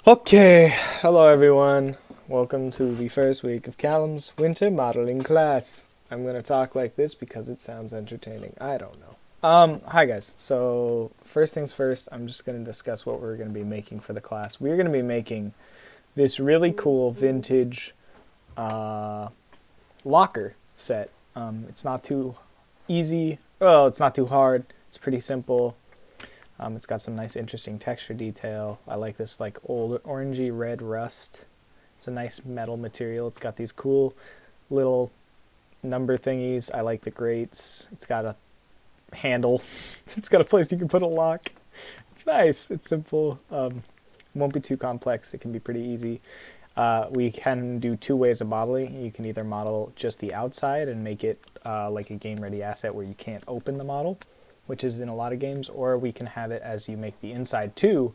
Okay, hello everyone. Welcome to the first week of Callum's winter modeling class. I'm going to talk like this because it sounds entertaining. I don't know. Hi guys. So, first things first, I'm just going to discuss what we're going to be making for the class. We're going to be making this really cool vintage locker set. It's not too easy. Well, it's not too hard. It's pretty simple. It's got some nice interesting texture detail. I like this like old orangey red rust. It's a nice metal material. It's got these cool little number thingies. I like the grates. It's got a handle. It's got a place you can put a lock. It's nice. It's simple. Won't be too complex. It can be pretty easy. We can do two ways of modeling. You can either model just the outside and make it like a game ready asset where you can't open the model, which is in a lot of games, or we can have it as you make the inside too,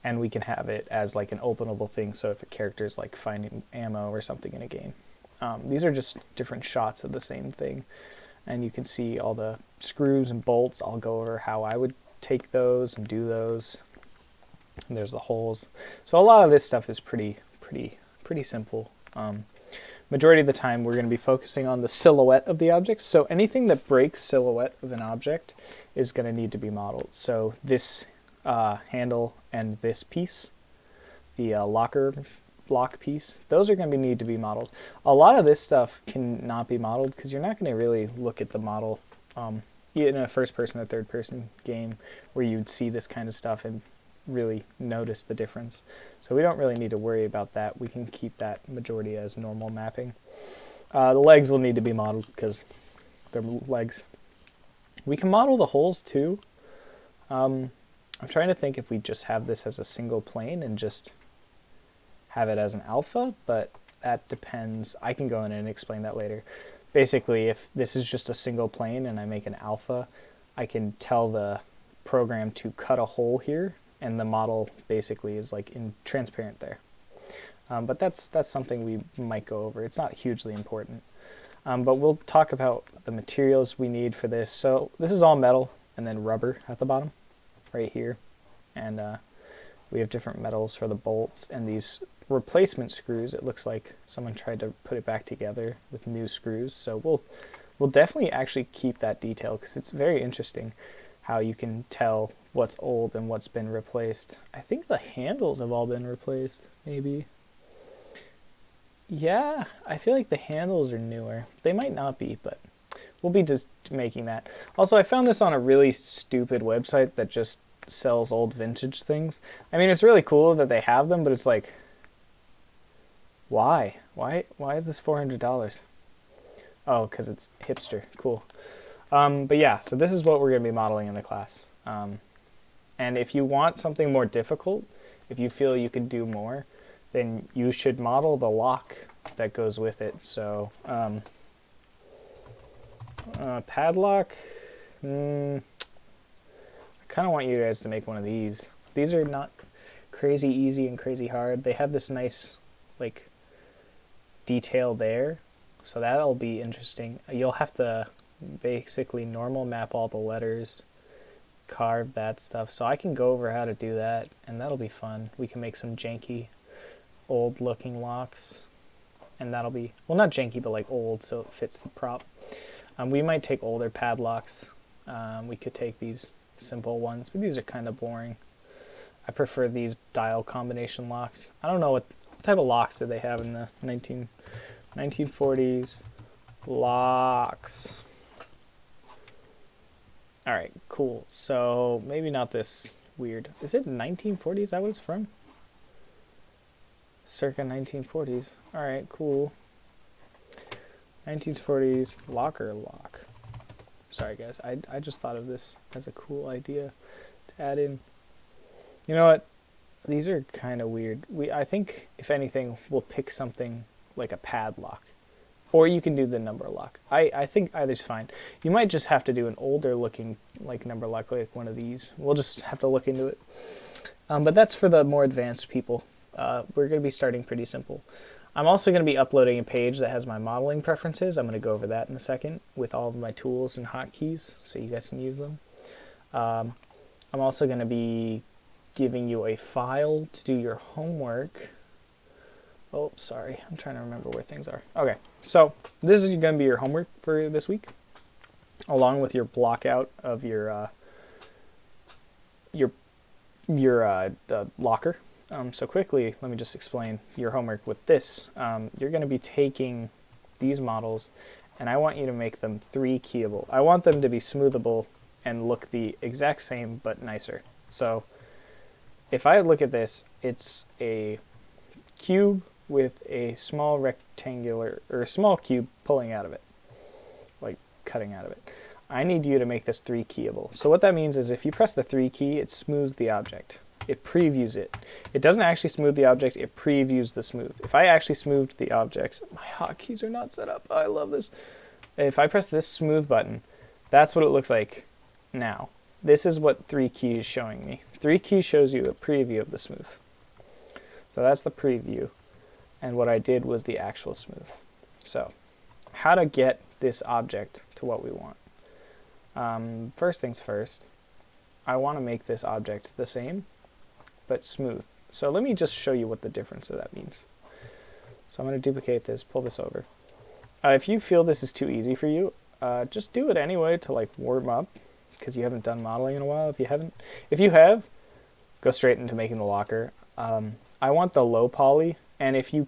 and we can have it as like an openable thing, so if a character is like finding ammo or something in a game. These are just different shots of the same thing, and you can see all the screws and bolts. I'll go over how I would take those and do those. And there's the holes. So a lot of this stuff is pretty simple. Majority of the time we're going to be focusing on the silhouette of the object. So anything that breaks silhouette of an object is going to need to be modeled. So this handle and this piece, the lock piece, those are going to need to be modeled. A lot of this stuff cannot be modeled because you're not going to really look at the model in a first person or third person game where you'd see this kind of stuff and really notice the difference. So we don't really need to worry about that. We can keep that majority as normal mapping. The legs will need to be modeled because they're legs. We can model the holes too. I'm trying to think if we just have this as a single plane and just have it as an alpha, but that depends. I can go in and explain that later. Basically, if this is just a single plane and I make an alpha, I can tell the program to cut a hole here, and the model basically is like transparent there. But that's something we might go over. It's not hugely important. But we'll talk about the materials we need for this. So this is all metal and then rubber at the bottom, right here. And we have different metals for the bolts and these replacement screws. It looks like someone tried to put it back together with new screws. So we'll definitely actually keep that detail because it's very interesting how you can tell what's old and what's been replaced. I think the handles have all been replaced, maybe. Yeah, I feel like the handles are newer. They might not be, but we'll be just making that. Also, I found this on a really stupid website that just sells old vintage things. I mean, it's really cool that they have them, but it's like, why? Why is this $400? Oh, because it's hipster. Cool. But yeah, so this is what we're going to be modeling in the class. And if you want something more difficult, if you feel you could do more, then you should model the lock that goes with it. So padlock, I kind of want you guys to make one of these. These are not crazy easy and crazy hard. They have this nice like detail there, so that'll be interesting. You'll have to basically normal map all the letters, carve that stuff, so I can go over how to do that, and that'll be fun. We can make some janky old looking locks, and that'll be, well, not janky, but like old, so it fits the prop. We might take older padlocks. We could take these simple ones, but these are kind of boring. I prefer these dial combination locks. I don't know what type of locks did they have in the 1940s locks. All right, cool. So maybe not this weird. Is it 1940s? Is that what it's from? Circa 1940s. All right, cool. 1940s locker lock. Sorry, guys. I just thought of this as a cool idea to add in. You know what? These are kind of weird. I think, if anything, we'll pick something like a padlock. Or you can do the number lock. I think either's fine. You might just have to do an older looking like number lock, like one of these. We'll just have to look into it. But that's for the more advanced people. We're going to be starting pretty simple. I'm also going to be uploading a page that has my modeling preferences. I'm going to go over that in a second with all of my tools and hotkeys so you guys can use them. I'm also going to be giving you a file to do your homework. Oh, sorry. I'm trying to remember where things are. Okay, so this is going to be your homework for this week, along with your block out of your locker. So quickly, let me just explain your homework with this. You're going to be taking these models, and I want you to make them 3 keyable. I want them to be smoothable and look the exact same but nicer. So if I look at this, it's a cube with a small rectangular, or a small cube pulling out of it, like cutting out of it. I need you to make this 3 keyable. So what that means is if you press the 3 key, it smooths the object. It previews it. It doesn't actually smooth the object, it previews the smooth. If I actually smoothed the objects, my hotkeys are not set up. Oh, I love this. If I press this smooth button, that's what it looks like now. This is what 3 key is showing me. 3 key shows you a preview of the smooth. So that's the preview. And what I did was the actual smooth. So how to get this object to what we want. First things first, I want to make this object the same, but smooth. So let me just show you what the difference of that means. So I'm going to duplicate this, pull this over. If you feel this is too easy for you, just do it anyway to like warm up, because you haven't done modeling in a while. If you have, go straight into making the locker. I want the low poly, and if you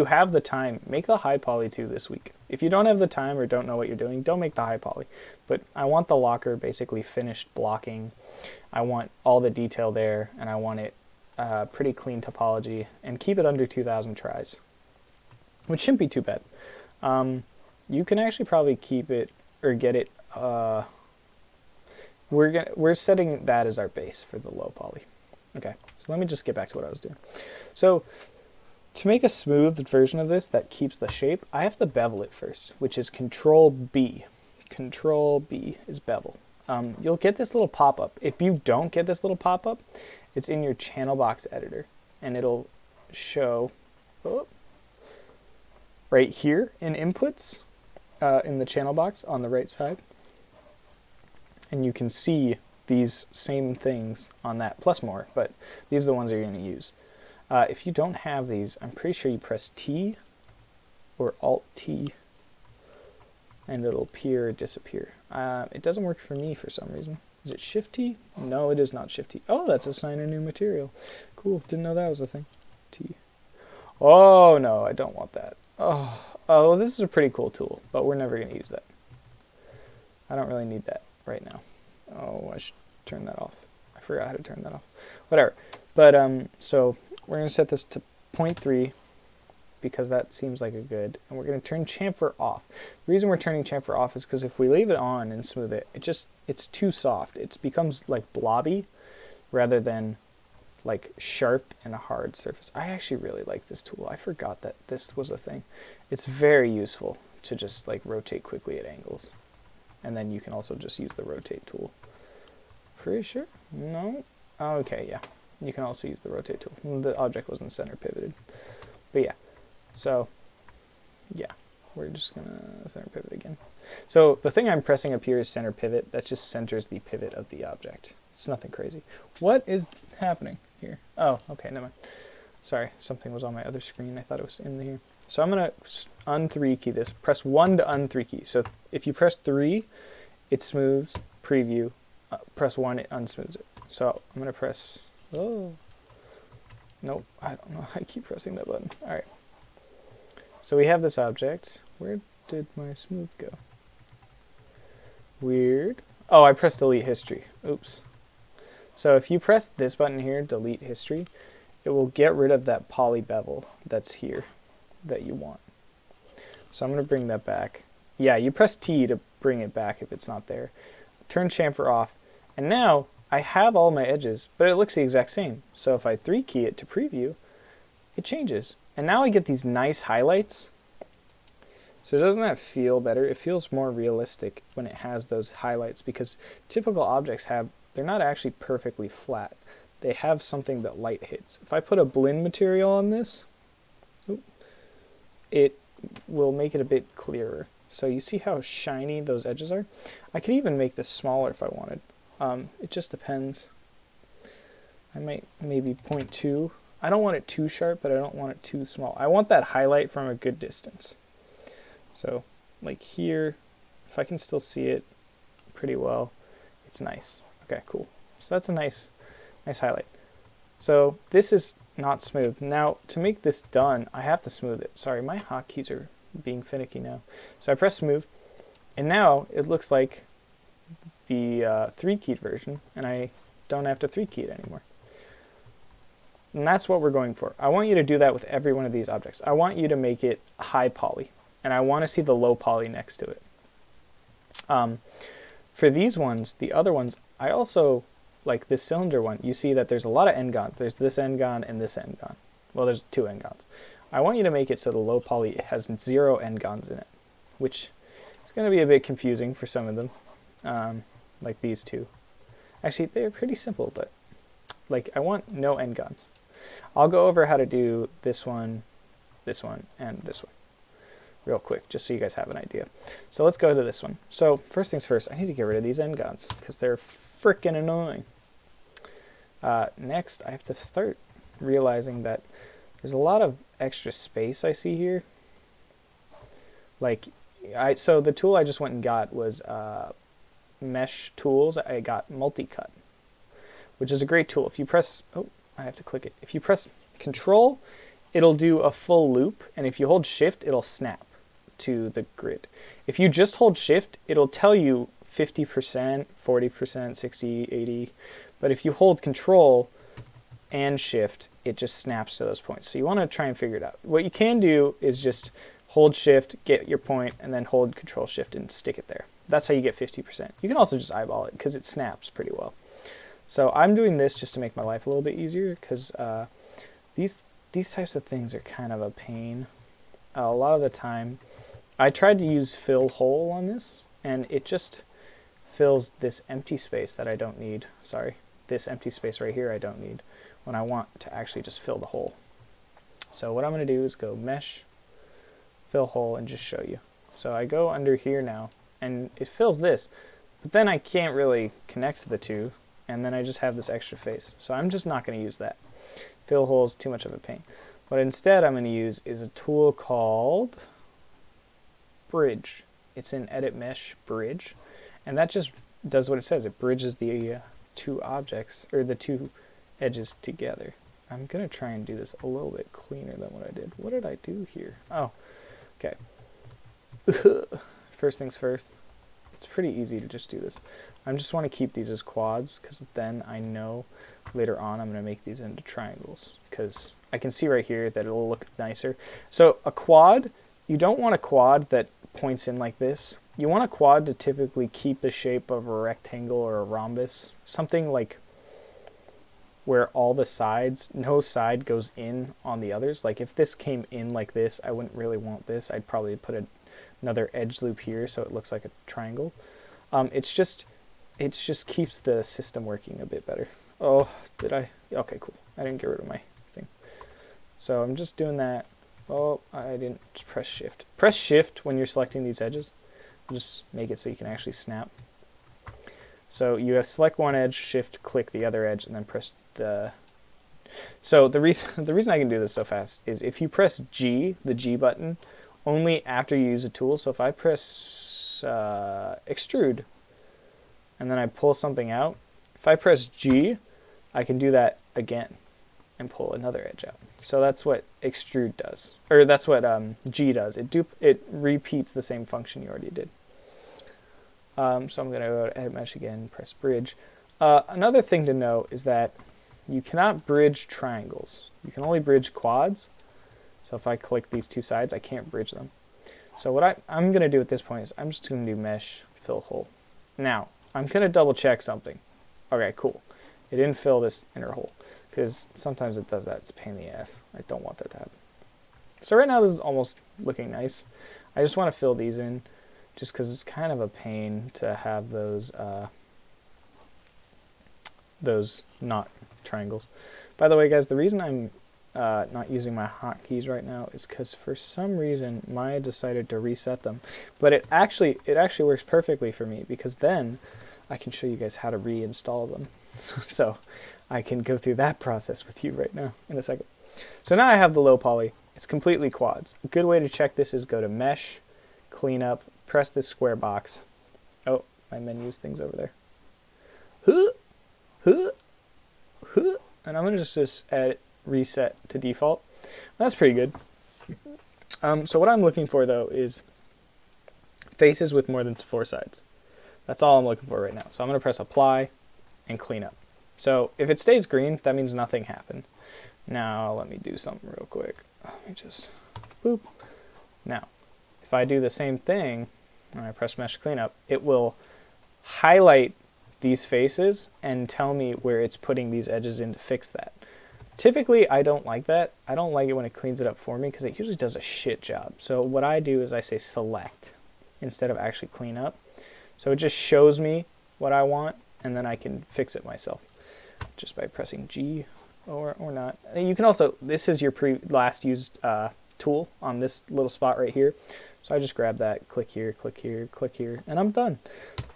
have the time, make the high poly too this week. If you don't have the time or don't know what you're doing, don't make the high poly. But I want the locker basically finished blocking. I want all the detail there, and I want it pretty clean topology, and keep it under 2,000 tries, which shouldn't be too bad. You can actually probably keep it or get it. We're setting that as our base for the low poly. Okay, so let me just get back to what I was doing. So to make a smoothed version of this that keeps the shape, I have to bevel it first, which is Control B. Control B is bevel. You'll get this little pop-up. If you don't get this little pop-up, it's in your channel box editor, and it'll show right here in inputs in the channel box on the right side, and you can see these same things on that plus more, but these are the ones you're going to use. If you don't have these, I'm pretty sure you press T or Alt T and it'll appear or disappear. It doesn't work for me for some reason. Is it Shift T? No, it is not Shift T. Oh, that's assign a new material. Cool, didn't know that was a thing. T. Oh no, I don't want that. Oh, this is a pretty cool tool, but we're never going to use that. I don't really need that right now. Oh, I should turn that off. I forgot how to turn that off. Whatever. But so we're going to set this to 0.3 because that seems like a good. And we're going to turn chamfer off. The reason we're turning chamfer off is because if we leave it on and smooth it, it's too soft. It becomes like blobby rather than like sharp and a hard surface. I actually really like this tool. I forgot that this was a thing. It's very useful to just like rotate quickly at angles. And then you can also just use the rotate tool. Pretty sure? No? Oh, okay, yeah. You can also use the rotate tool. The object wasn't center pivoted. But yeah. So, yeah. We're just going to center pivot again. So the thing I'm pressing up here is center pivot. That just centers the pivot of the object. It's nothing crazy. What is happening here? Oh, okay, never mind. Sorry, something was on my other screen. I thought it was in here. So I'm going to un-3 key this. Press 1 to un-3 key. So if you press 3, it smooths, preview. Press 1, it unsmooths it. So I'm going to press, oh, nope, I don't know. I keep pressing that button. All right. So we have this object. Where did my smooth go? Weird. Oh, I pressed delete history. Oops. So if you press this button here, delete history, it will get rid of that poly bevel that's here that you want. So I'm going to bring that back. Yeah, you press T to bring it back if it's not there. Turn chamfer off, and now I have all my edges, but it looks the exact same. So if I 3 key it to preview, it changes. And now I get these nice highlights. So doesn't that feel better? It feels more realistic when it has those highlights, because typical objects they're not actually perfectly flat. They have something that light hits. If I put a blend material on this, it will make it a bit clearer. So you see how shiny those edges are? I could even make this smaller if I wanted. It just depends. I might maybe 0.2. I don't want it too sharp, but I don't want it too small. I want that highlight from a good distance. So like here, if I can still see it pretty well, it's nice. Okay, cool. So that's a nice highlight. So this is not smooth. Now to make this done, I have to smooth it. Sorry, my hotkeys are being finicky now. So I press smooth, and now it looks like the 3-keyed version, and I don't have to 3-key it anymore. And that's what we're going for. I want you to do that with every one of these objects. I want you to make it high poly, and I want to see the low poly next to it. For these ones, the other ones, I also, like this cylinder one, you see that there's a lot of n-gons. There's this n-gon and this n-gon. Well, there's 2 n-gons. I want you to make it so the low poly has 0 n-gons in it, which is going to be a bit confusing for some of them, like these two. Actually, they're pretty simple, but like I want no n-gons. I'll go over how to do this one, and this one real quick, just so you guys have an idea. So let's go to this one. So first things first, I need to get rid of these n-gons because they're freaking annoying. Next, I have to start realizing that there's a lot of extra space I see here. Like, so the tool I just went and got was Mesh Tools. I got Multi-Cut, which is a great tool. If you press, I have to click it. If you press Control, it'll do a full loop, and if you hold Shift, it'll snap to the grid. If you just hold Shift, it'll tell you 50%, 40%, 60, 80, but if you hold Control and Shift, it just snaps to those points. So you want to try and figure it out. What you can do is just hold Shift, get your point, and then hold Control Shift and stick it there. That's how you get 50%. You can also just eyeball it because it snaps pretty well. So I'm doing this just to make my life a little bit easier because these types of things are kind of a pain. A lot of the time, I tried to use fill hole on this, and it just fills this empty space that I don't need. Sorry, this empty space right here I don't need when I want to actually just fill the hole. So what I'm going to do is go Mesh, Fill Hole, and just show you. So I go under here now, and it fills this, but then I can't really connect the two, and then I just have this extra face. So I'm just not going to use that. Fill hole is too much of a pain. What instead I'm going to use is a tool called Bridge. It's in Edit Mesh Bridge, and that just does what it says. It bridges the 2 objects, or the 2 edges together. I'm going to try and do this a little bit cleaner than what I did. What did I do here? Oh, okay. First things first. It's pretty easy to just do this. I just want to keep these as quads because then I know later on I'm going to make these into triangles because I can see right here that it'll look nicer. So a quad, you don't want a quad that points in like this. You want a quad to typically keep the shape of a rectangle or a rhombus, something like where all the sides, no side goes in on the others. Like if this came in like this, I wouldn't really want this. I'd probably put another edge loop here so it looks like a triangle. It just keeps the system working a bit better. Oh, did I? Okay, cool. I didn't get rid of my thing. So I'm just doing that. Oh, I didn't press Shift. Press Shift when you're selecting these edges. Just make it so you can actually snap. So you have select one edge, Shift, click the other edge, and then press the... So the reason I can do this so fast is if you press G, the G button, only after you use a tool. So if I press Extrude, and then I pull something out, if I press G, I can do that again and pull another edge out. So that's what Extrude does, or that's what G does. It repeats the same function you already did. So I'm going to go to Edit Mesh again, press Bridge. Another thing to know is that you cannot bridge triangles. You can only bridge quads. So if I click these 2 sides, I can't bridge them. So what I'm going to do at this point is I'm just going to do Mesh, Fill Hole. Now, I'm going to double check something. Okay, cool. It didn't fill this inner hole because sometimes it does that. It's a pain in the ass. I don't want that to happen. So right now this is almost looking nice. I just want to fill these in just because it's kind of a pain to have those not triangles. By the way, guys, the reason I'm not using my hotkeys right now is because for some reason Maya decided to reset them. But it actually works perfectly for me because then I can show you guys how to reinstall them. So I can go through that process with you right now in a second. So now I have the low poly. It's completely quads. A good way to check this is go to Mesh, Clean Up, press this square box. Oh, my menu's things over there. And I'm going to just add reset to default. That's pretty good. So what I'm looking for, though, is faces with more than 4 sides. That's all I'm looking for right now. So I'm going to press Apply and Clean Up. So if it stays green, that means nothing happened. Now let me do something real quick. Let me just boop. Now, if I do the same thing and I press Mesh Cleanup, it will highlight these faces and tell me where it's putting these edges in to fix that. Typically, I don't like that. I don't like it when it cleans it up for me because it usually does a shit job. So what I do is I say select instead of actually clean up. So it just shows me what I want and then I can fix it myself just by pressing G. Or not. You can also, this is your last used tool on this little spot right here. So I just grab that, click here, click here, click here, and I'm done.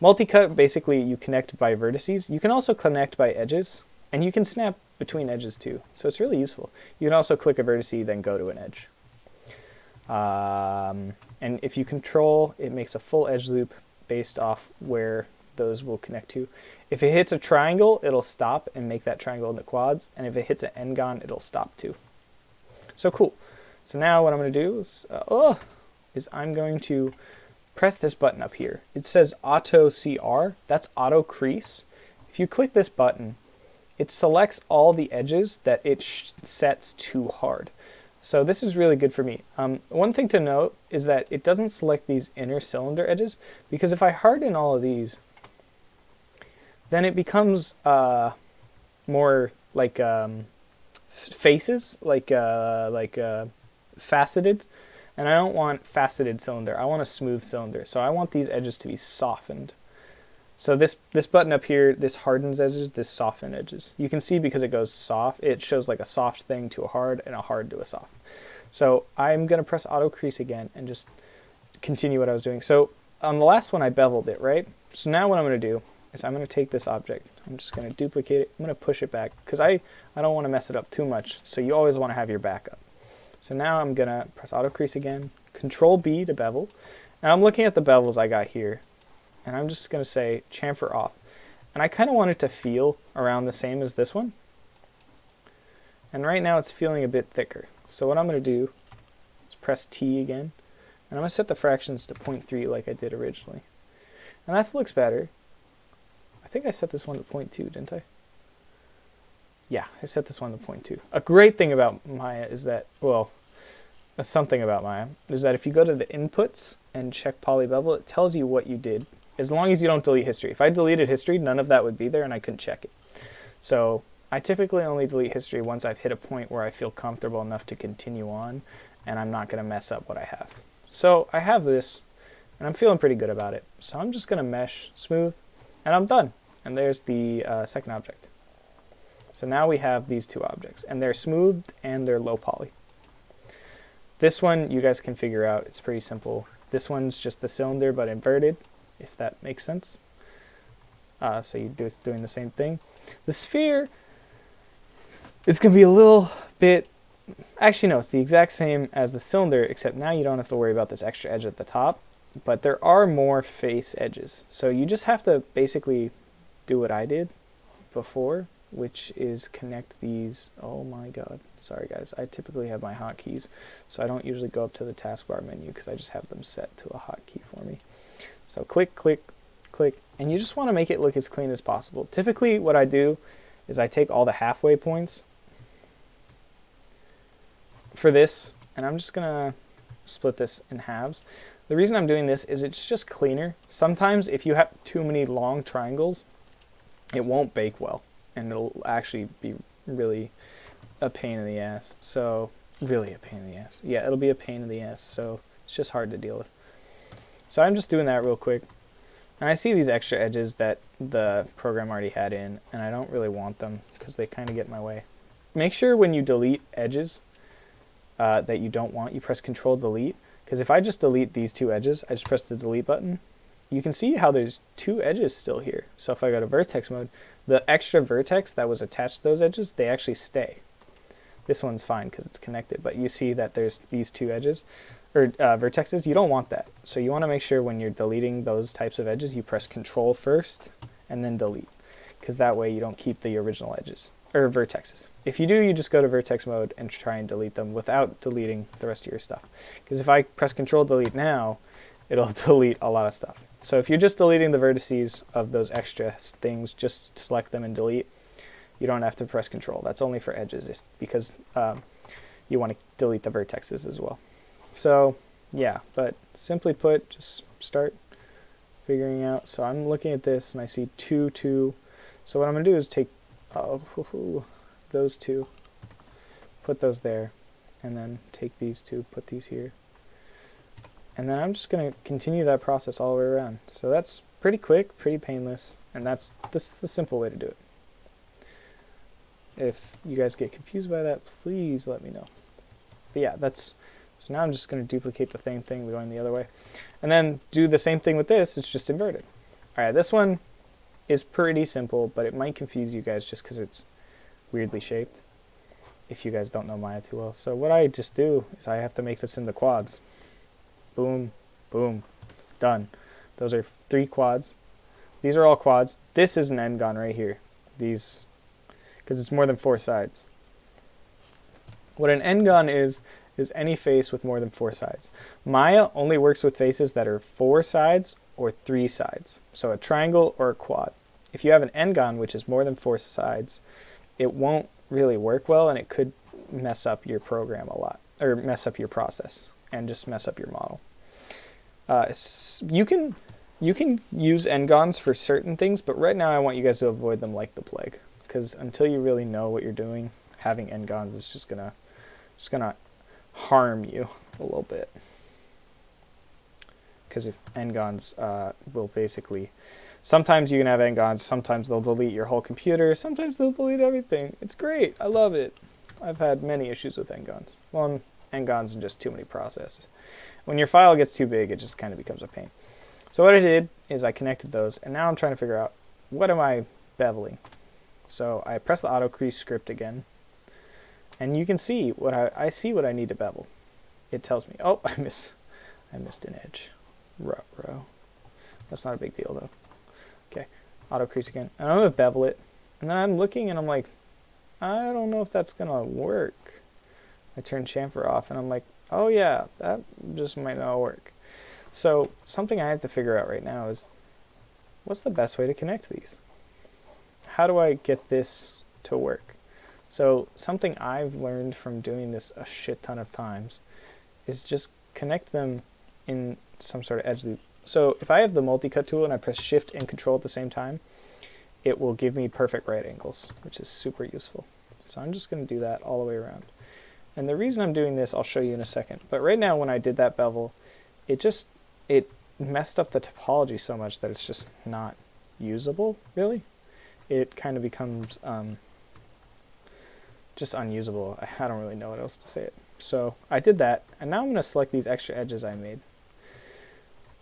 Multi-cut, basically you connect by vertices. You can also connect by edges, and you can snap between edges too. So it's really useful. You can also click a vertice, then go to an edge. And if you control, it makes a full edge loop based off where those will connect to. If it hits a triangle, it'll stop and make that triangle into quads. And if it hits an n-gon, it'll stop too. So cool. So now what I'm going to do is I'm going to press this button up here. It says Auto CR. That's Auto Crease. If you click this button, it selects all the edges that it sets too hard. So this is really good for me. One thing to note is that it doesn't select these inner cylinder edges, because if I harden all of these, then it becomes more like faces, like faceted. And I don't want faceted cylinder. I want a smooth cylinder. So I want these edges to be softened. So this button up here, this hardens edges, this soften edges. You can see because it goes soft, it shows like a soft thing to a hard and a hard to a soft. So I'm going to press Auto Crease again and just continue what I was doing. So on the last one, I beveled it, right? So now what I'm going to do is I'm going to take this object. I'm just going to duplicate it. I'm going to push it back because I don't want to mess it up too much. So you always want to have your backup. So now I'm going to press Auto Crease again, Control B to bevel. And I'm looking at the bevels I got here. And I'm just going to say chamfer off. And I kind of want it to feel around the same as this one. And right now it's feeling a bit thicker. So what I'm going to do is press T again. And I'm going to set the fractions to 0.3 like I did originally. And that looks better. I think I set this one to 0.2, didn't I? Yeah, I set this one to 0.2. A great thing about Maya is that, well, something about Maya, is that if you go to the inputs and check poly bevel, it tells you what you did. As long as you don't delete history. If I deleted history, none of that would be there and I couldn't check it. So I typically only delete history once I've hit a point where I feel comfortable enough to continue on and I'm not going to mess up what I have. So I have this and I'm feeling pretty good about it. So I'm just going to mesh smooth and I'm done. And there's the second object. So now we have these two objects and they're smooth and they're low poly. This one you guys can figure out. It's pretty simple. This one's just the cylinder but inverted, if that makes sense. So you're doing the same thing. The sphere is going to be a little bit, actually no, it's the exact same as the cylinder, except now you don't have to worry about this extra edge at the top, but there are more face edges. So you just have to basically do what I did before, which is connect these. Oh my god, sorry guys, I typically have my hotkeys, so I don't usually go up to the taskbar menu because I just have them set to a hotkey for me. So click, click, click, and you just want to make it look as clean as possible. Typically what I do is I take all the halfway points for this, and I'm just going to split this in halves. The reason I'm doing this is it's just cleaner. Sometimes if you have too many long triangles, it won't bake well, and it'll actually be really a pain in the ass. So, really a pain in the ass. Yeah, it'll be a pain in the ass, so it's just hard to deal with. So I'm just doing that real quick. And I see these extra edges that the program already had in, and I don't really want them because they kind of get in my way. Make sure when you delete edges that you don't want, you press Control Delete. Because if I just delete these two edges, I just press the delete button, you can see how there's two edges still here. So if I go to vertex mode, the extra vertex that was attached to those edges, they actually stay. This one's fine because it's connected, but you see that there's these two edges, or vertexes. You don't want that. So you want to make sure when you're deleting those types of edges, you press Control first and then delete, because that way you don't keep the original edges, or vertexes. If you do, you just go to vertex mode and try and delete them without deleting the rest of your stuff. Because if I press Control Delete now, it'll delete a lot of stuff. So if you're just deleting the vertices of those extra things, just select them and delete. You don't have to press Control. That's only for edges, because you want to delete the vertexes as well. So yeah, but simply put, just start figuring out. So I'm looking at this and I see 2, 2. So what I'm going to do is take those two, put those there, and then take these two, put these here. And then I'm just going to continue that process all the way around. So that's pretty quick, pretty painless, and this is the simple way to do it. If you guys get confused by that, please let me know. But yeah, so now I'm just going to duplicate the same thing going the other way. And then do the same thing with this, it's just inverted. Alright, this one is pretty simple, but it might confuse you guys just because it's weirdly shaped, if you guys don't know Maya too well. So what I just do is I have to make this into quads. Boom, boom, done. Those are 3 quads. These are all quads. This is an n-gon right here. These, because it's more than 4 sides. What an n-gon is any face with more than 4 sides. Maya only works with faces that are 4 sides or 3 sides. So a triangle or a quad. If you have an n-gon, which is more than 4 sides, it won't really work well, and it could mess up your program a lot, or mess up your process, and just mess up your model. You can use n-gons for certain things, but right now I want you guys to avoid them like the plague, because until you really know what you're doing, having n-gons is just gonna harm you a little bit. Because if n-gons will basically, sometimes you can have n-gons, sometimes they'll delete your whole computer, sometimes they'll delete everything. It's great, I love it. I've had many issues with n-gons. Well, n-gons and just too many processes. When your file gets too big, it just kind of becomes a pain. So what I did is I connected those, and now I'm trying to figure out, what am I beveling? So I press the auto crease script again, and you can see what I see what I need to bevel. It tells me, oh, I missed an edge. Row. That's not a big deal though. Okay, auto crease again, and I'm gonna bevel it, and then I'm looking and I'm like, I don't know if that's gonna work. I turn chamfer off and I'm like, oh yeah, that just might not work. So something I have to figure out right now is, what's the best way to connect these? How do I get this to work? So something I've learned from doing this a shit ton of times is just connect them in some sort of edge loop. So if I have the multi-cut tool and I press shift and control at the same time, it will give me perfect right angles, which is super useful. So I'm just going to do that all the way around. And the reason I'm doing this, I'll show you in a second. But right now when I did that bevel, it messed up the topology so much that it's just not usable, really. It kind of becomes just unusable. I don't really know what else to say it. So I did that, and now I'm going to select these extra edges I made.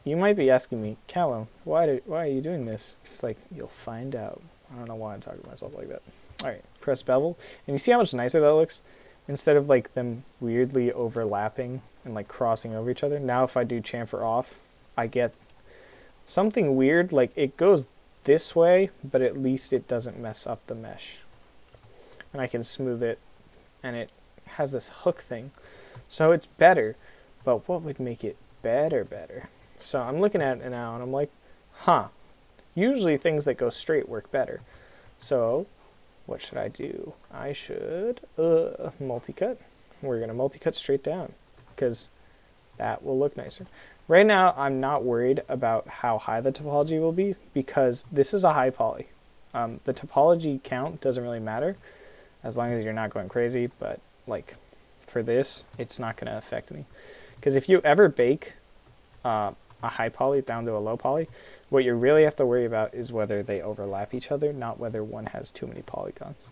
You might be asking me, Callum, why are you doing this? It's like, you'll find out. I don't know why I'm talking to myself like that. Alright, press bevel, and you see how much nicer that looks? Instead of like them weirdly overlapping and like crossing over each other, now if I do chamfer off, I get something weird, like it goes this way, but at least it doesn't mess up the mesh. And I can smooth it, and it has this hook thing. So it's better, but what would make it better? So I'm looking at it now and I'm like, usually things that go straight work better. So what should I do? I should multi-cut. We're going to multi-cut straight down because that will look nicer. Right now I'm not worried about how high the topology will be because this is a high poly. The topology count doesn't really matter as long as you're not going crazy, but like for this, it's not going to affect me. Because if you ever bake a high poly down to a low poly, what you really have to worry about is whether they overlap each other, not whether one has too many polygons.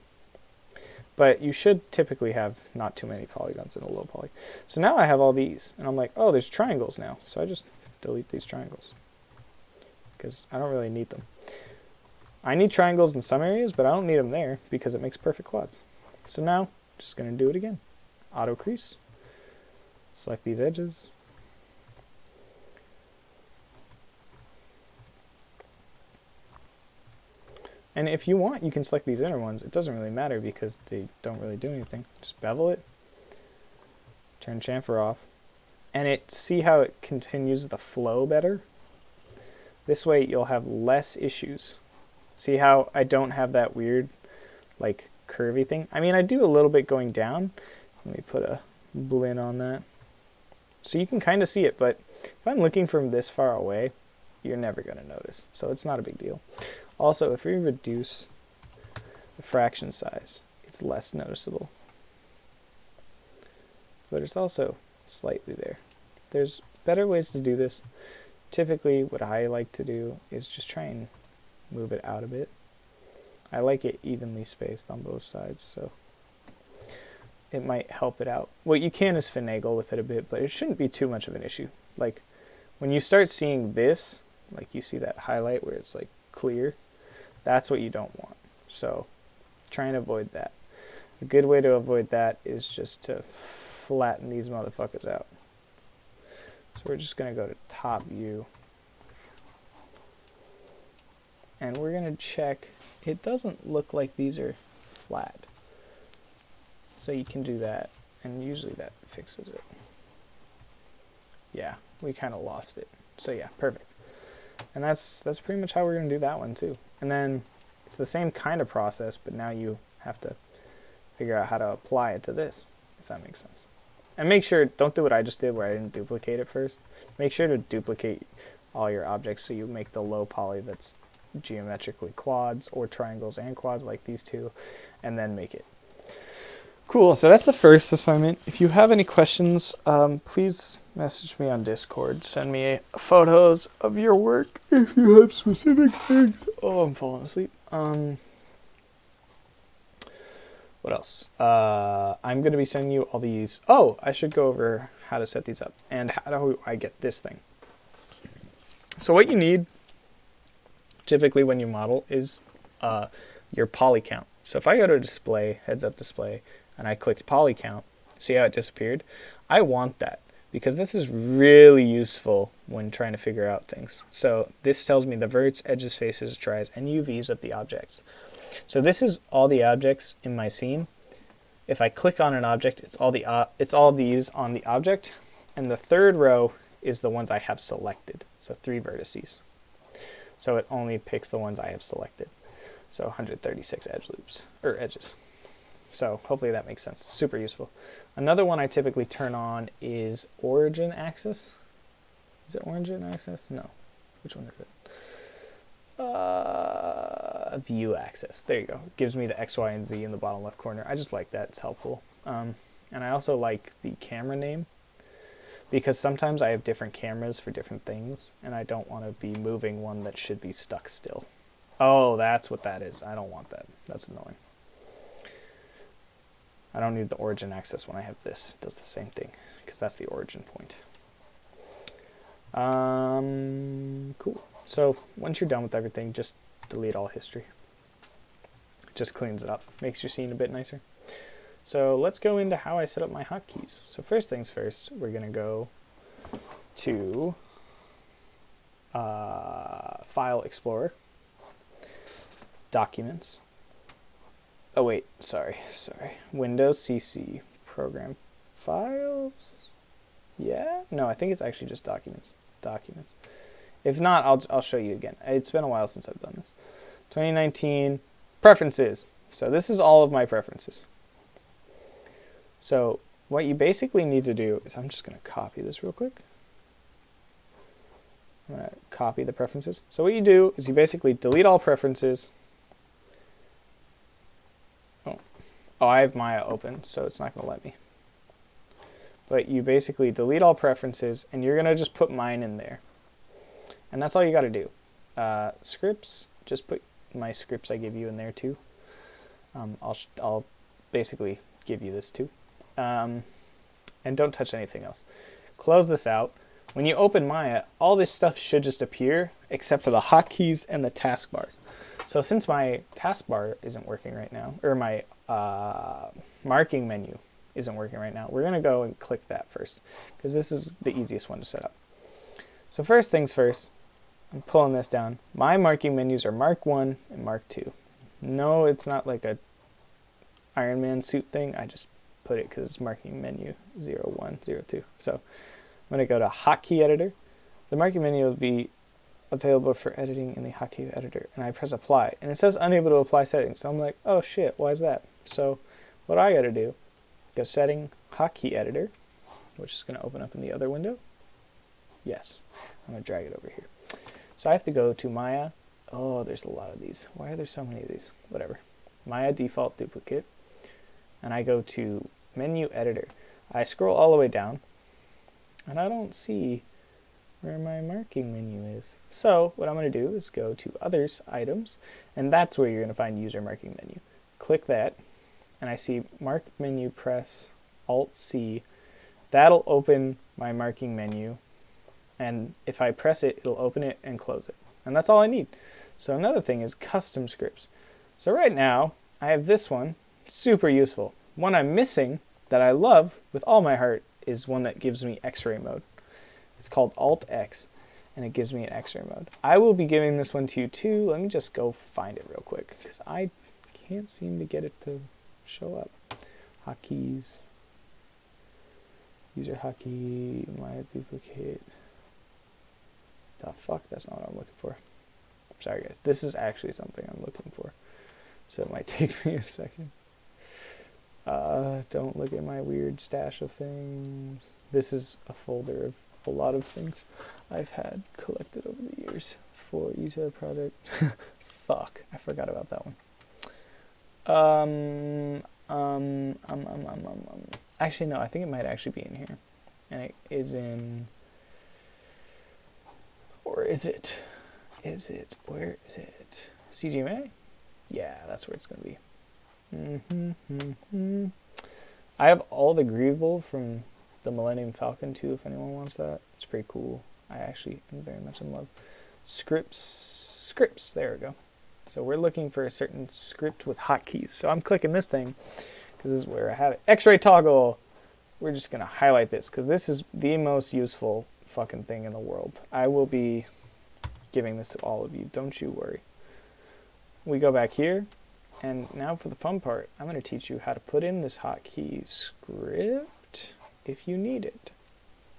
But you should typically have not too many polygons in a low poly. So now I have all these, and I'm like, oh, there's triangles now. So I just delete these triangles. because I don't really need them. I need triangles in some areas, but I don't need them there because it makes perfect quads. So now, just going to do it again. Auto crease. Select these edges. And if you want, you can select these inner ones. It doesn't really matter because they don't really do anything. Just bevel it. Turn chamfer off. And see how it continues the flow better? This way you'll have less issues. See how I don't have that weird, like, curvy thing? I mean, I do a little bit going down. Let me put a blend on that. So you can kind of see it, but if I'm looking from this far away, you're never going to notice. So it's not a big deal. Also, if we reduce the fraction size, it's less noticeable. But it's also slightly there. There's better ways to do this. Typically, what I like to do is just try and move it out a bit. I like it evenly spaced on both sides, so it might help it out. What you can is finagle with it a bit, but it shouldn't be too much of an issue. Like, when you start seeing this, like you see that highlight where it's like clear, that's what you don't want. So try and avoid that. A good way to avoid that is just to flatten these motherfuckers out. So we're just going to go to top view. And we're going to check. It doesn't look like these are flat. So you can do that. And usually that fixes it. Yeah, we kind of lost it. So yeah, perfect. And that's pretty much how we're going to do that one too. And then it's the same kind of process, but now you have to figure out how to apply it to this, if that makes sense. And make sure, don't do what I just did where I didn't duplicate it first. Make sure to duplicate all your objects so you make the low poly that's geometrically quads or triangles and quads like these two, and then make it. Cool, so that's the first assignment. If you have any questions, please message me on Discord. Send me photos of your work if you have specific things. Oh, I'm falling asleep. What else? I'm going to be sending you all these. Oh, I should go over how to set these up and how do I get this thing. So what you need typically when you model is your poly count. So if I go to display, heads up display, and I clicked poly count, see how it disappeared? I want that because this is really useful when trying to figure out things. So this tells me the verts, edges, faces, tries, and UVs of the objects. So this is all the objects in my scene. If I click on an object, it's all these on the object, and the third row is the ones I have selected. So 3 vertices. So it only picks the ones I have selected. So 136 edge loops or edges. So hopefully that makes sense. Super useful. Another one I typically turn on is origin axis. Is it origin axis? No. Which one is it? View axis. There you go. It gives me the X, Y, and Z in the bottom left corner. I just like that. It's helpful. And I also like the camera name because sometimes I have different cameras for different things and I don't want to be moving one that should be stuck still. Oh, that's what that is. I don't want that. That's annoying. I don't need the origin axis when I have this. It does the same thing because that's the origin point. Cool. So once you're done with everything, just delete all history. It just cleans it up, makes your scene a bit nicer. So let's go into how I set up my hotkeys. So first things first, we're going to go to File Explorer, Documents. Oh wait, sorry. Windows CC, Program Files. Yeah? No, I think it's actually just Documents. If not, I'll show you again. It's been a while since I've done this. 2019 Preferences. So this is all of my preferences. So what you basically need to do is, I'm just going to copy this real quick. I'm going to copy the preferences. So what you do is you basically delete all preferences. Oh, I have Maya open, so it's not going to let me. But you basically delete all preferences, and you're going to just put mine in there. And that's all you got to do. Scripts, just put my scripts I give you in there too. I'll basically give you this too. And don't touch anything else. Close this out. when you open Maya, all this stuff should just appear except for the hotkeys and the taskbars. So since my taskbar isn't working right now, or my marking menu isn't working right now, we're going to go and click that first because this is the easiest one to set up. So first things first, I'm pulling this down. My marking menus are Mark 1 and Mark 2. No, it's not like a Iron Man suit thing. I just put it because it's marking menu 0, 1, 0, 2. So I'm going to go to Hotkey Editor. The marking menu will be available for editing in the Hotkey Editor. And I press apply. And it says unable to apply settings. So I'm like, oh shit, why is that? So what I got to do, go setting, Hotkey Editor, which is going to open up in the other window. Yes, I'm going to drag it over here. So I have to go to Maya. Oh, there's a lot of these. Why are there so many of these? Whatever. Maya default duplicate. And I go to menu editor. I scroll all the way down. And I don't see where my marking menu is. So what I'm going to do is go to others, items. And that's where you're going to find user marking menu. Click that. And I see mark menu, press Alt-C. That'll open my marking menu. And if I press it, it'll open it and close it. And that's all I need. So another thing is custom scripts. So right now, I have this one, super useful. One I'm missing that I love with all my heart is one that gives me X-ray mode. It's called Alt-X, and it gives me an X-ray mode. I will be giving this one to you too. Let me just go find it real quick, because I can't seem to get it to show up. Hotkeys, user hotkey, Maya duplicate. The fuck, that's not what I'm looking for. Sorry guys, this is actually something I'm looking for. So it might take me a second. Don't look at my weird stash of things. This is a folder of a lot of things I've had collected over the years for user product. Fuck, I forgot about that one. Actually no, I think it might actually be in here. And it is in... Or is it? Where is it? CGMA? Yeah, that's where it's going to be. I have all the Grievable from the Millennium Falcon too, if anyone wants that. It's pretty cool. I actually am very much in love. Scripts, there we go. So we're looking for a certain script with hotkeys. So I'm clicking this thing, because this is where I have it. X-ray toggle! We're just going to highlight this, because this is the most useful fucking thing in the world. I will be giving this to all of you, don't you worry. We go back here, and now for the fun part, I'm going to teach you how to put in this hotkey script if you need it.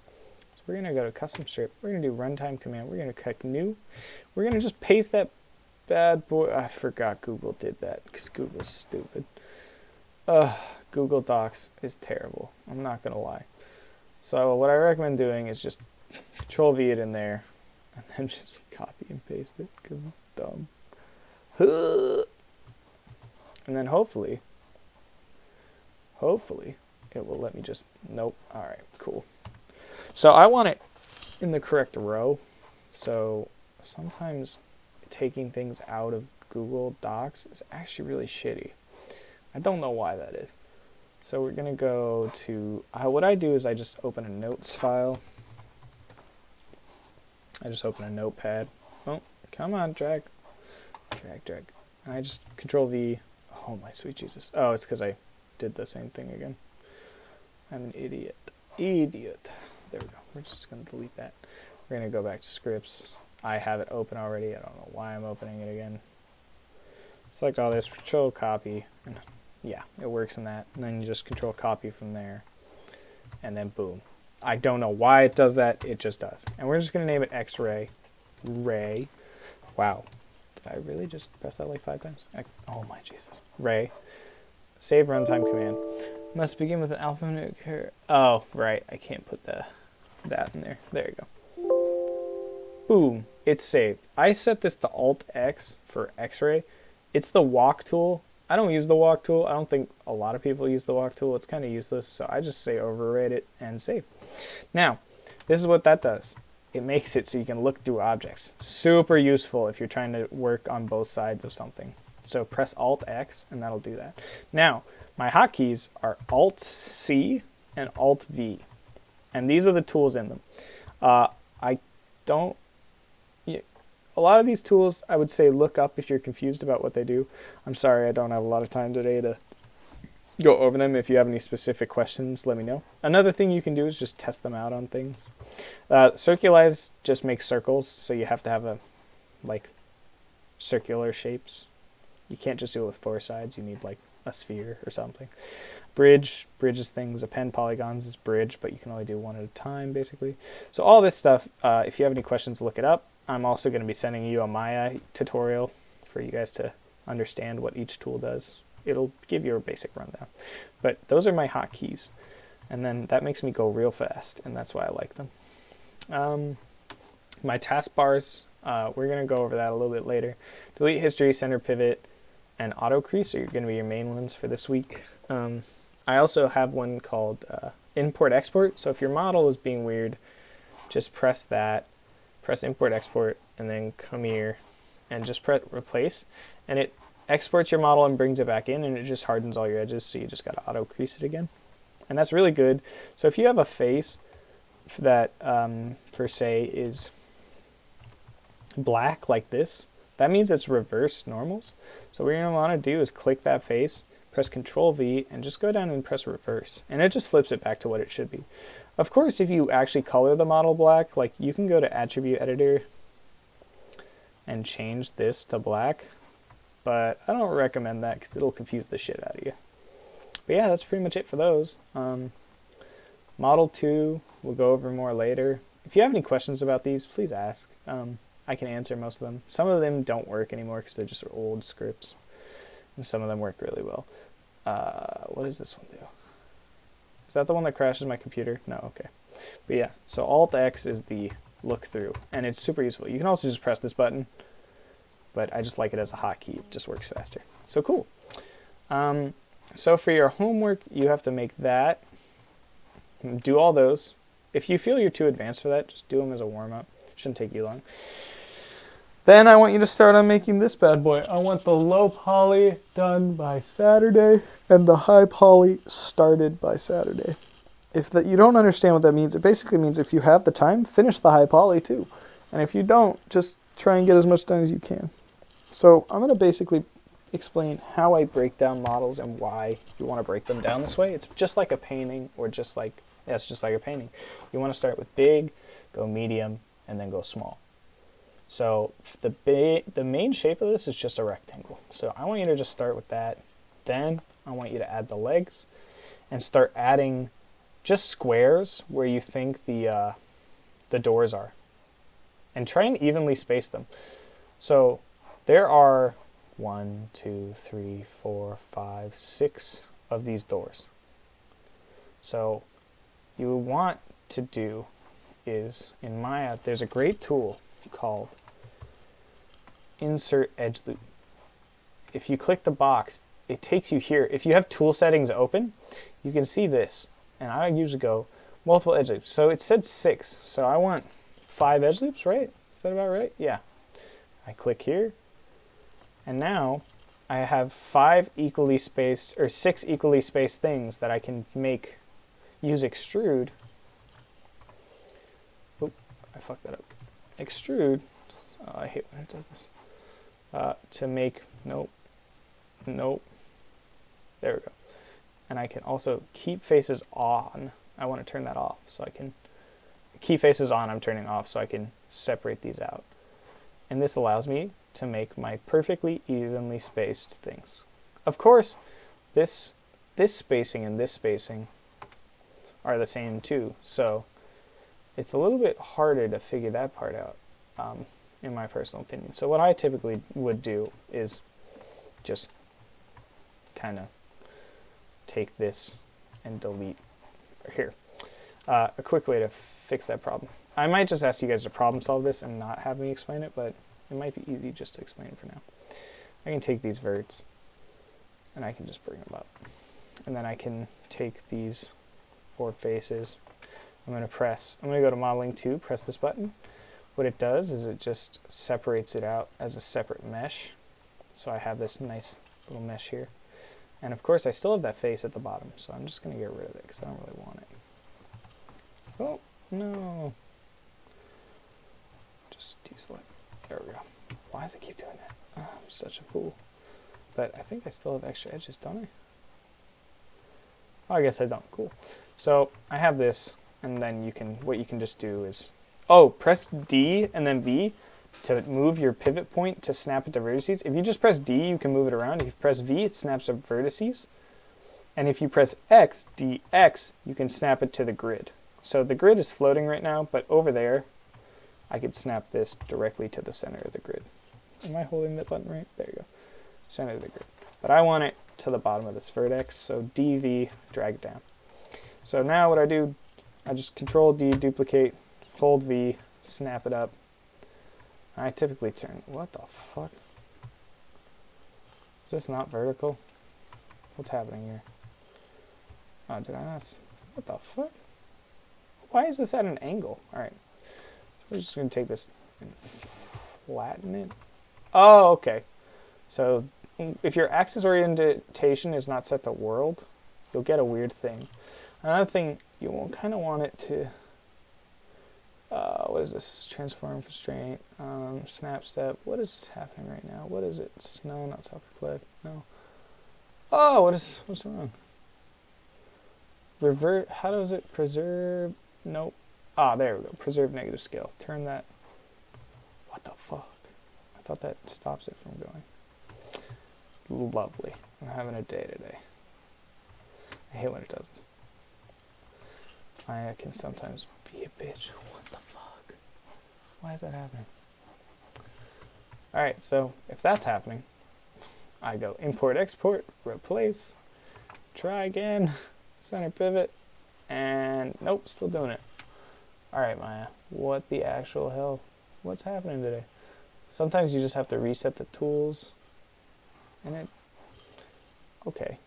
So we're going to go to custom script, we're going to do runtime command, we're going to click new, we're going to just paste that bad boy. I forgot Google did that, because Google's stupid. Google Docs is terrible, I'm not going to lie. So what I recommend doing is just Control V it in there, and then just copy and paste it, because it's dumb. And then hopefully, it will let me just, nope, alright, cool. So I want it in the correct row, so sometimes taking things out of Google Docs is actually really shitty. I don't know why that is. So we're going to go to, what I do is I just open a notes file. I just open a notepad. Oh, come on, drag. And I just Control V. Oh my sweet Jesus. Oh, it's because I did the same thing again. I'm an idiot. There we go. We're just going to delete that. We're going to go back to scripts. I have it open already. I don't know why I'm opening it again. Select all this, Control copy, and yeah, it works in that. And then you just Control copy from there, and then boom. I don't know why it does that, it just does. And we're just going to name it X-ray. Ray. Wow. Did I really just press that like 5 times? Oh my Jesus. Ray. Save runtime command. Must begin with an alphanumeric. Oh, right. I can't put that in there. There you go. Boom. It's saved. I set this to Alt-X for X-ray. It's the walk tool. I don't use the walk tool. I don't think a lot of people use the walk tool. It's kind of useless. So I just say override it and save. Now, this is what that does. It makes it so you can look through objects. Super useful if you're trying to work on both sides of something. So press Alt-X and that'll do that. Now, my hotkeys are Alt-C and Alt-V. And these are the tools in them. I don't, a lot of these tools I would say look up if you're confused about what they do. I'm sorry I don't have a lot of time today to go over them. If you have any specific questions, let me know. Another thing you can do is just test them out on things. Circulize just makes circles, so you have to have a like circular shapes. You can't just do it with 4 sides. You need like a sphere or something. Bridges things. Append polygons is bridge, but you can only do one at a time basically. So all this stuff, if you have any questions, look it up. I'm also going to be sending you a Maya tutorial for you guys to understand what each tool does. It'll give you a basic rundown. But those are my hotkeys. And then that makes me go real fast, and that's why I like them. My taskbars, we're going to go over that a little bit later. Delete history, center pivot, and auto crease are going to be your main ones for this week. I also have one called import export. So if your model is being weird, just press that. Press import export and then come here and just press replace, and it exports your model and brings it back in, and it just hardens all your edges, so you just got to auto crease it again, and that's really good. So if you have a face that for say is black like this, that means it's reverse normals. So what you're going to want to do is click that face, press Control V, and just go down and press reverse, and it just flips it back to what it should be. Of course, if you actually color the model black, like you can go to Attribute Editor and change this to black, but I don't recommend that because it'll confuse the shit out of you. But yeah, that's pretty much it for those. Model 2, we'll go over more later. If you have any questions about these, please ask. I can answer most of them. Some of them don't work anymore because they're just old scripts, and some of them work really well. What does this one do? Is that the one that crashes my computer? No, okay. But yeah, so Alt-X is the look through, and it's super useful. You can also just press this button, but I just like it as a hotkey. It just works faster. So cool. So for your homework, you have to make that. Do all those. If you feel you're too advanced for that, just do them as a warm-up. Shouldn't take you long. Then I want you to start on making this bad boy. I want the low poly done by Saturday and the high poly started by Saturday. If you don't understand what that means, it basically means if you have the time, finish the high poly too. And if you don't, just try and get as much done as you can. So I'm going to basically explain how I break down models and why you want to break them down this way. It's just like a painting, or just like, yeah, it's just like a painting. You want to start with big, go medium, and then go small. So the main shape of this is just a rectangle. So I want you to just start with that. Then I want you to add the legs and start adding just squares where you think the doors are. And try and evenly space them. So there are 1, 2, 3, 4, 5, 6 of these doors. So you want to do is, in Maya, there's a great tool called Insert Edge Loop. If you click the box, it takes you here. If you have tool settings open, you can see this. And I usually go multiple edge loops. So it said 6. So I want 5 edge loops, right? Is that about right? Yeah. I click here. And now I have 5 equally spaced, or 6 equally spaced things that I can make, use extrude. Oop, I fucked that up. Extrude. Oh, I hate when it does this. To make, nope. There we go. And I can also keep faces on. I want to turn that off, so I can keep faces on. I'm turning off, so I can separate these out. And this allows me to make my perfectly evenly spaced things. Of course, this spacing and this spacing are the same too, so it's a little bit harder to figure that part out, in my personal opinion. So what I typically would do is just kind of take this and delete here. A quick way to fix that problem. I might just ask you guys to problem solve this and not have me explain it, but it might be easy just to explain it for now. I can take these verts and I can just bring them up. And then I can take these 4 faces. I'm going to go to modeling 2, press this button. What it does is it just separates it out as a separate mesh. So I have this nice little mesh here. And of course I still have that face at the bottom, so I'm just going to get rid of it because I don't really want it. Oh, no. just deselect. There we go. Why does it keep doing that? Oh, I'm such a fool. But I think I still have extra edges, don't I? Oh, I guess I don't. Cool. So I have this, and then what you can just do is, press D and then V to move your pivot point to snap it to vertices. If you just press D, you can move it around. If you press V, it snaps to vertices. And if you press X, DX, you can snap it to the grid. So the grid is floating right now, but over there, I could snap this directly to the center of the grid. Am I holding that button right? There you go. Center of the grid. But I want it to the bottom of this vertex, so DV, drag it down. So now what I do, I just Control D, duplicate, hold V, snap it up. I typically turn, what the fuck? Is this not vertical? What's happening here? Oh, did I not, what the fuck? Why is this at an angle? Alright, so we're just going to take this and flatten it. Oh, okay. So if your axis orientation is not set to world, you'll get a weird thing. Another thing, you will kind of want it to, what is this? Transform constraint, snap step. What is happening right now? What is it? No, not self-reflect. No. Oh, what's wrong? Revert, how does it preserve? Nope. Ah, there we go. Preserve negative scale. Turn that. What the fuck? I thought that stops it from going. Lovely. I'm having a day today. I hate when it does this. I can sometimes be a bitch. What the fuck? Why is that happening? Alright, so if that's happening, I go import, export, replace, try again, center pivot, and nope, still doing it. Alright, Maya, what the actual hell? What's happening today? Sometimes you just have to reset the tools, and it, okay,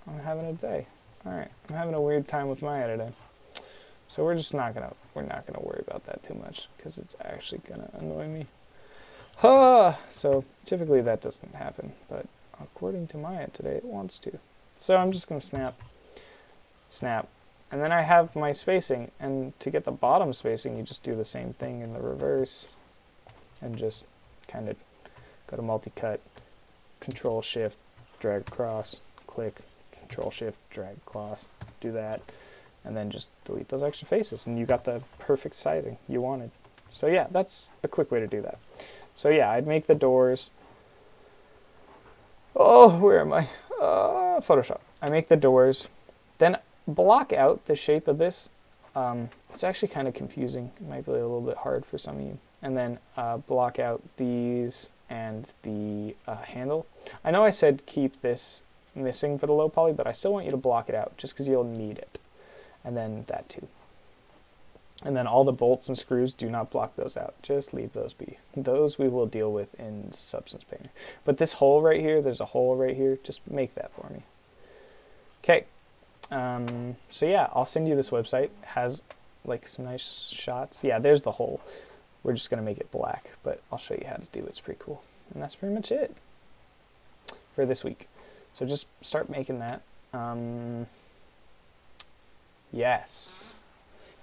I'm having a day. Alright, I'm having a weird time with Maya today. So we're not gonna worry about that too much, because it's actually gonna annoy me. So typically that doesn't happen, but according to Maya today, it wants to. So I'm just gonna snap, and then I have my spacing, and to get the bottom spacing, you just do the same thing in the reverse, and just kind of go to multi-cut, Control Shift, drag across, click, Control Shift, drag across, do that, and then just delete those extra faces, and you got the perfect sizing you wanted. So yeah, that's a quick way to do that. So yeah, I'd make the doors. Oh, where am I? Photoshop. I make the doors, then block out the shape of this. It's actually kind of confusing. It might be a little bit hard for some of you. And then block out these and the handle. I know I said keep this missing for the low poly, but I still want you to block it out just because you'll need it. And then that too. And then all the bolts and screws, do not block those out. Just leave those be. Those we will deal with in Substance Painter. But this hole right here, there's a hole right here. Just make that for me. Okay. So yeah, I'll send you this website. It has like some nice shots. Yeah, there's the hole. We're just going to make it black, but I'll show you how to do it. It's pretty cool. And that's pretty much it for this week. So just start making that. Yes.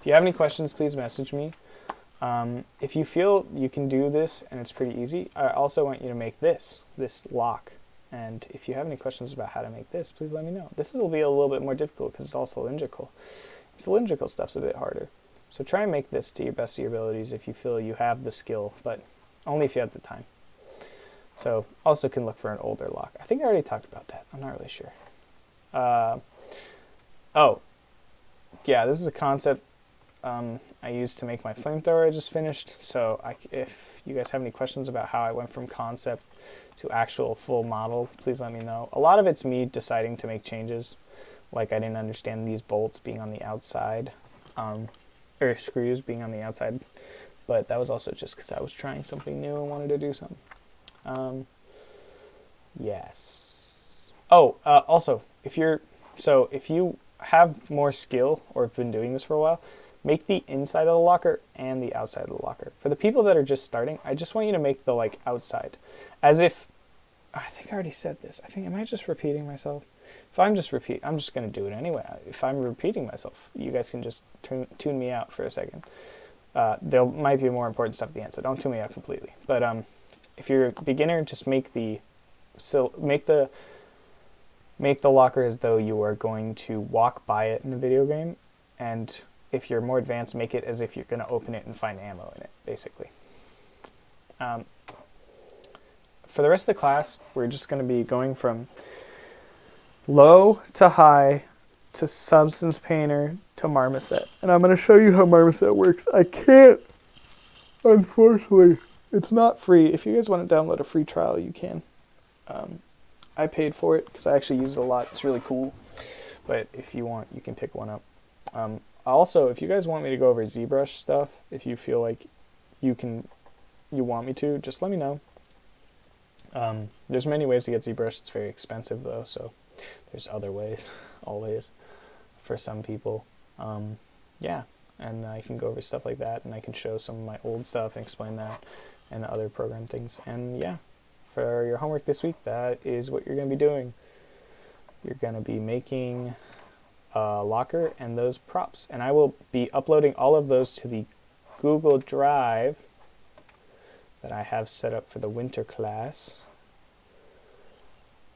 If you have any questions, please message me. If you feel you can do this and it's pretty easy, I also want you to make this lock. And if you have any questions about how to make this, please let me know. This will be a little bit more difficult because it's all cylindrical. Cylindrical stuff's a bit harder. So try and make this to your best of your abilities if you feel you have the skill, but only if you have the time. So also can look for an older lock. I think I already talked about that. I'm not really sure. Oh, yeah, this is a concept I used to make my flamethrower I just finished. So if you guys have any questions about how I went from concept to actual full model, please let me know. A lot of it's me deciding to make changes. Like I didn't understand these bolts being on the outside, or screws being on the outside. But that was also just because I was trying something new and wanted to do something. Yes. Oh, also, if you have more skill or have been doing this for a while, make the inside of the locker and the outside of the locker. For the people that are just starting, I just want you to make the outside. As if, I think I already said this. Am I just repeating myself? If I'm just I'm just going to do it anyway. If I'm repeating myself, you guys can just tune me out for a second. There might be more important stuff at the end, so don't tune me out completely. But if you're a beginner, just make the locker as though you are going to walk by it in a video game, and if you're more advanced, make it as if you're going to open it and find ammo in it, basically. For the rest of the class, we're just going to be going from low to high to Substance Painter to Marmoset. And I'm going to show you how Marmoset works. I can't, unfortunately. It's not free. If you guys want to download a free trial, you can. I paid for it because I actually use it a lot. It's really cool. But if you want, you can pick one up. Also, if you guys want me to go over ZBrush stuff, if you feel like you want me to, just let me know. There's many ways to get ZBrush. It's very expensive though, so there's other ways, always, for some people. Yeah, and I can go over stuff like that, and I can show some of my old stuff and explain that and other program things. And yeah, for your homework this week, that is what you're going to be doing. You're going to be making a locker and those props, and I will be uploading all of those to the Google Drive that I have set up for the winter class.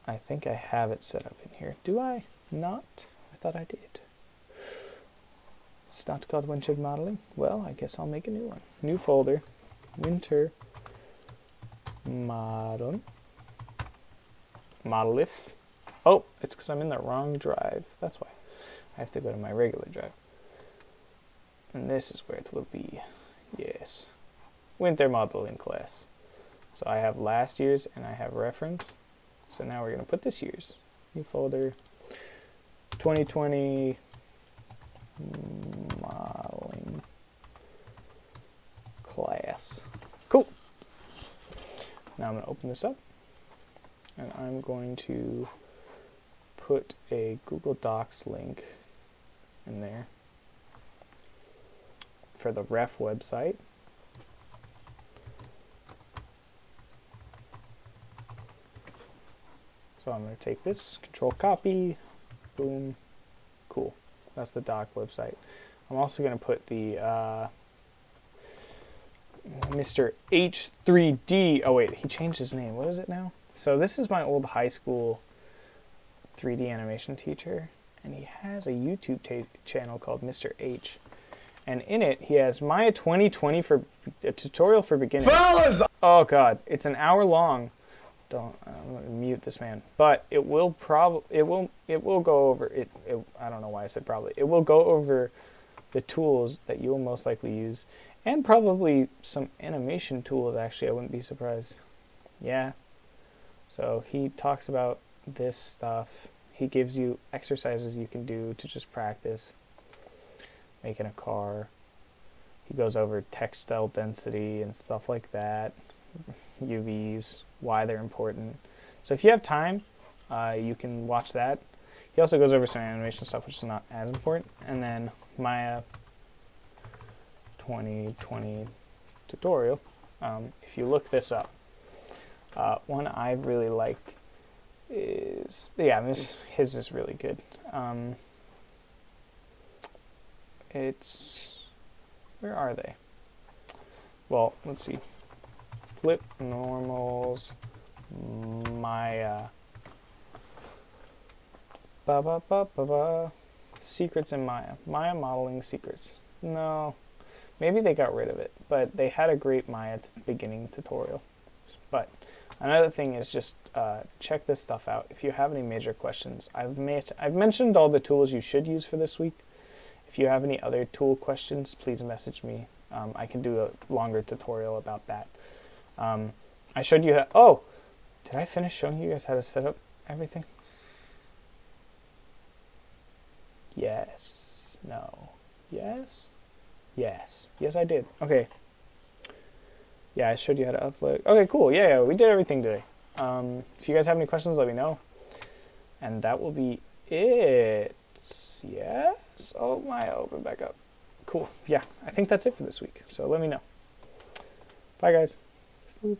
I think I have it set up in here. Do I not? I thought I did. It's not called winter modeling. Well, I guess I'll make a new one. New folder. Winter model. Modelif. Oh, it's because I'm in the wrong drive. That's why. I have to go to my regular drive. And this is where it will be. Yes. Winter modeling class. So I have last year's and I have reference. So now we're going to put this year's. New folder. 2020 modeling class. Cool. Now I'm going to open this up. And I'm going to put a Google Docs link in there for the ref website. So I'm going to take this, control copy, boom, cool. That's the doc website. I'm also going to put the Mr. H3D, oh wait, he changed his name, what is it now? So this is my old high school 3D animation teacher, and he has a YouTube channel called Mr. H. And in it, he has Maya 2020 for a tutorial for beginners. Fellas! Oh god, it's an hour long. I'm going to mute this man, but it will go over it. I don't know why I said probably. It will go over the tools that you will most likely use, and probably some animation tools. Actually, I wouldn't be surprised. Yeah. So he talks about this stuff. He gives you exercises you can do to just practice making a car. He goes over textile density and stuff like that. UVs, why they're important. So if you have time, you can watch that. He also goes over some animation stuff, which is not as important. And then Maya 2020 tutorial. If you look this up, one I really liked is, yeah, his is really good. It's, where are they? Well, let's see. Flip normals, Maya. Secrets in Maya. Maya modeling secrets. No, maybe they got rid of it, but they had a great Maya beginning tutorial. But another thing is just check this stuff out. If you have any major questions, I've mentioned all the tools you should use for this week. If you have any other tool questions, please message me. I can do a longer tutorial about that. I showed you how, oh, did I finish showing you guys how to set up everything? Yes, no, yes, yes, yes I did. Okay, yeah, I showed you how to upload. Okay, cool, yeah, we did everything today. If you guys have any questions, let me know. And that will be it. Yes, oh my, open back up. Cool, yeah, I think that's it for this week, so let me know. Bye guys. Boop.